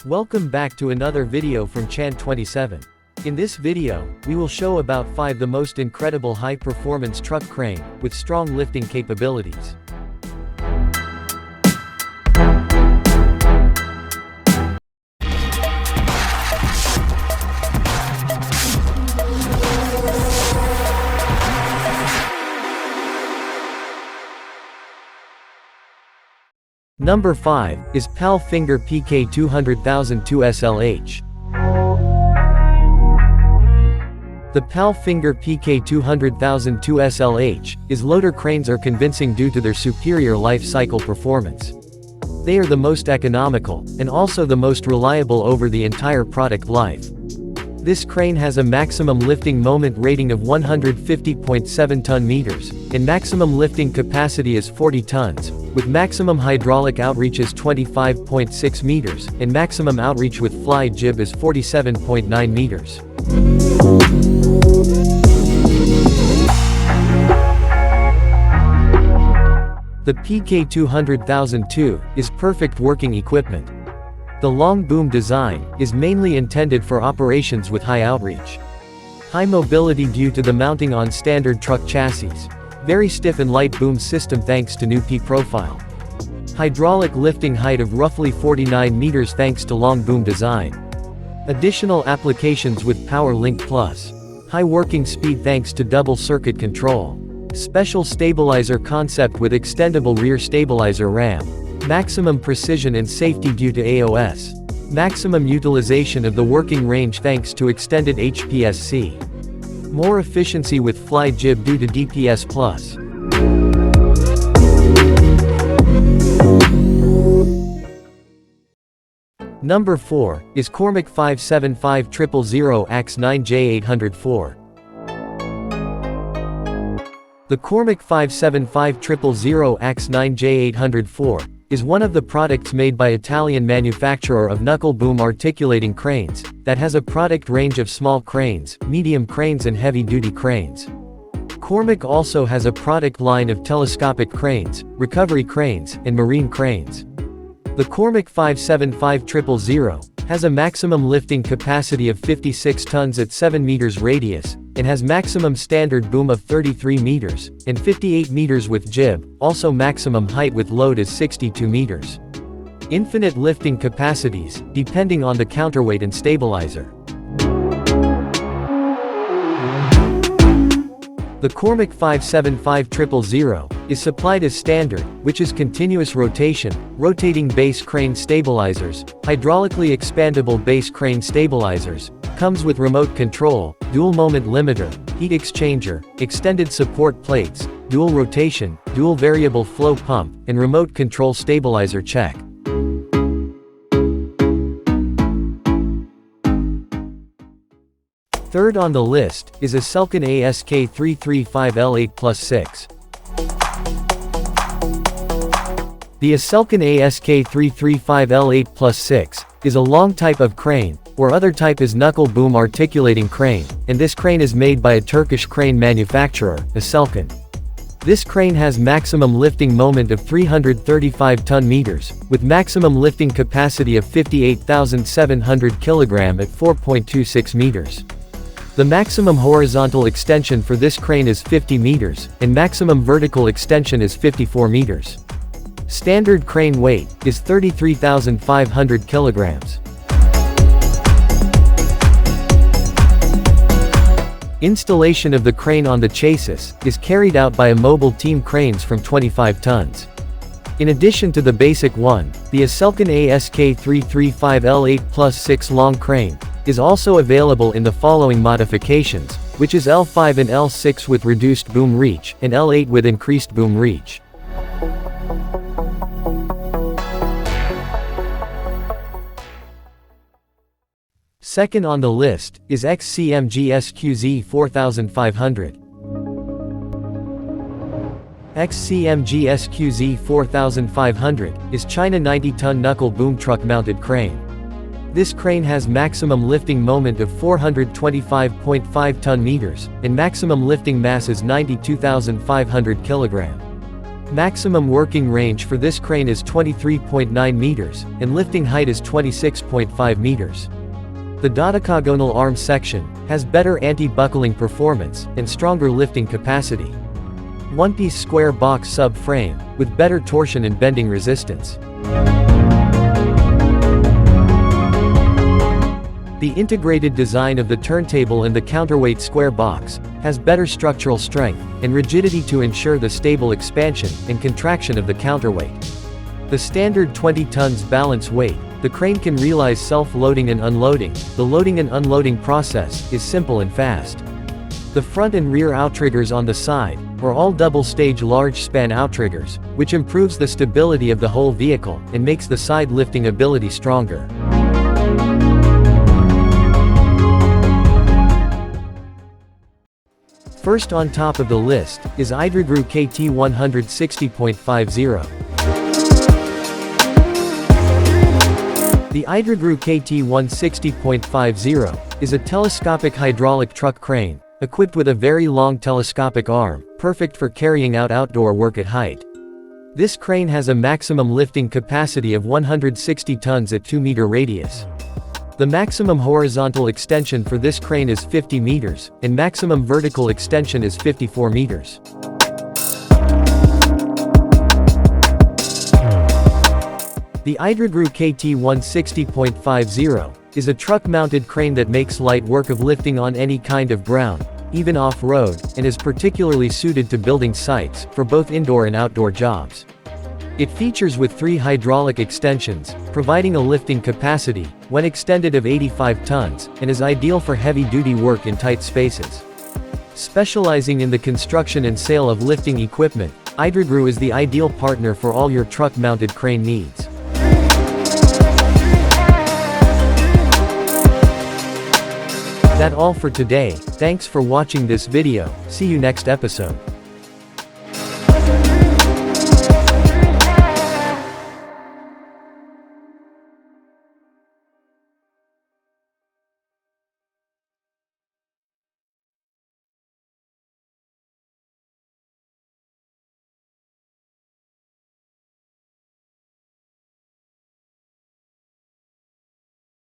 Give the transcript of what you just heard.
Welcome back to another video from Chan27. In this video, we will show about 5 the most incredible high-performance truck crane, with strong lifting capabilities. Number 5 is Palfinger PK 200,002 SLH. The Palfinger PK 200,002 SLH is loader cranes are convincing due to their superior life cycle performance. They are the most economical, and also the most reliable over the entire product life. This crane has a maximum lifting moment rating of 150.7 ton-meters, and maximum lifting capacity is 40 tons, with maximum hydraulic outreach is 25.6 meters, and maximum outreach with fly jib is 47.9 meters. The PK 200,002 is perfect working equipment. The long boom design is mainly intended for operations with high outreach. High mobility due to the mounting on standard truck chassis. Very stiff and light boom system thanks to new P profile. Hydraulic lifting height of roughly 49 meters thanks to long boom design. Additional applications with Power Link Plus. High working speed thanks to double circuit control. Special stabilizer concept with extendable rear stabilizer ram. Maximum precision and safety due to AOS. Maximum utilization of the working range thanks to extended HPSC. More efficiency with fly jib due to DPS+. Number 4 is Cormic 575000 AX9J804. The Cormic 575000 AX9J804 is one of the products made by Italian manufacturer of knuckle boom articulating cranes, that has a product range of small cranes, medium cranes and heavy-duty cranes. Cormic also has a product line of telescopic cranes, recovery cranes, and marine cranes. The Cormic 575000 has a maximum lifting capacity of 56 tons at 7 meters radius, and has maximum standard boom of 33 meters, and 58 meters with jib, also maximum height with load is 62 meters. Infinite lifting capacities, depending on the counterweight and stabilizer. The Cormic 575000 is supplied as standard, which is continuous rotation, rotating base crane stabilizers, hydraulically expandable base crane stabilizers, comes with remote control, dual moment limiter, heat exchanger, extended support plates, dual rotation, dual variable flow pump, and remote control stabilizer check. Third on the list is Aselin ASK 335L8+6. The Aselin ASK 335L8+6 is a long type of crane, or other type is knuckle boom articulating crane, and this crane is made by a Turkish crane manufacturer, Aselin. This crane has maximum lifting moment of 335 ton-meters, with maximum lifting capacity of 58,700 kg at 4.26 meters. The maximum horizontal extension for this crane is 50 meters, and maximum vertical extension is 54 meters. Standard crane weight is 33,500 kilograms. Installation of the crane on the chassis is carried out by a mobile team cranes from 25 tons. In addition to the basic one, the Aselin ASK 335L8+6 long crane is also available in the following modifications, which is L5 and L6 with reduced boom reach, and L8 with increased boom reach. Second on the list is XCMG SQZ 4500. XCMG SQZ 4500 is China 90-ton knuckle boom truck mounted crane. This crane has maximum lifting moment of 425.5 ton-meters, and maximum lifting mass is 92,500 kg. Maximum working range for this crane is 23.9 meters, and lifting height is 26.5 meters. The dodecahedral arm section has better anti-buckling performance and stronger lifting capacity. One-piece square box sub-frame, with better torsion and bending resistance. The integrated design of the turntable and the counterweight square box has better structural strength and rigidity to ensure the stable expansion and contraction of the counterweight. The standard 20 tons balance weight, the crane can realize self-loading and unloading. The loading and unloading process is simple and fast. The front and rear outriggers on the side are all double-stage large-span outriggers, which improves the stability of the whole vehicle and makes the side lifting ability stronger. First on top of the list is Idrw KT 160.50. The Idrw KT 160.50 is a telescopic hydraulic truck crane, equipped with a very long telescopic arm, perfect for carrying out outdoor work at height. This crane has a maximum lifting capacity of 160 tons at 2-meter radius. The maximum horizontal extension for this crane is 50 meters, and maximum vertical extension is 54 meters. The Idrw KT 160.50 is a truck-mounted crane that makes light work of lifting on any kind of ground, even off-road, and is particularly suited to building sites, for both indoor and outdoor jobs. It features with 3 hydraulic extensions, providing a lifting capacity, when extended, of 85 tons, and is ideal for heavy-duty work in tight spaces. Specializing in the construction and sale of lifting equipment, Idrw is the ideal partner for all your truck-mounted crane needs. That's all for today. Thanks for watching this video. See you next episode.